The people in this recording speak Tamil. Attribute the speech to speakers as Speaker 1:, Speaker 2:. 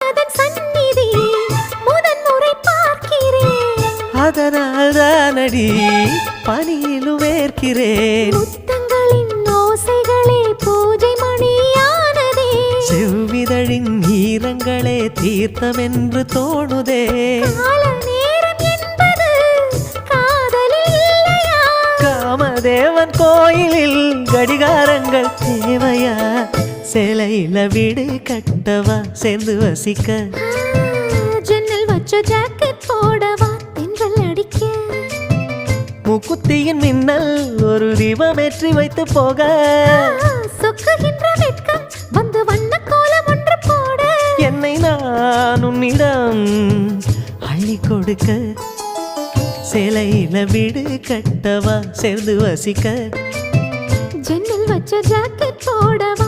Speaker 1: மன்மதன் சந்நிதி முதன் முறை பார்க்கிறேன்.
Speaker 2: அதனால் தானடி பனியிலும் வேர்க்கிறேன்.
Speaker 1: முத்தங்களின் ஓசைகளே பூஜை மணியானதே.
Speaker 2: செவ்விதழின் ஈரங்களே தீர்த்தமென்று தோணுதே.
Speaker 1: கால நேரம் என்பது காதலில் இல்லையா?
Speaker 2: காமதேவன் கோயிலில் கடிகாரங்கள் தேவையா? சேலையில வீடு கட்டவா சேர்ந்து வசிக்க?
Speaker 1: ஜன்னல் வச்ச ஜாக்கெட் போடவா தென்றல் அடிக்க?
Speaker 2: மூக்குத்தியின் மின்னல் ஒரு தீபமேற்றி வைத்து போக.
Speaker 1: சொக்குகின்ற வெட்கம் வந்து வண்ண கோலம் ஒன்று போட.
Speaker 2: என்னை நான் உன்னிடம் அள்ளி கொடுக்க. சேலையில வீடு கட்டவா சேர்ந்து வசிக்க?
Speaker 1: ஜன்னல் வச்ச ஜாக்கெட் போடவா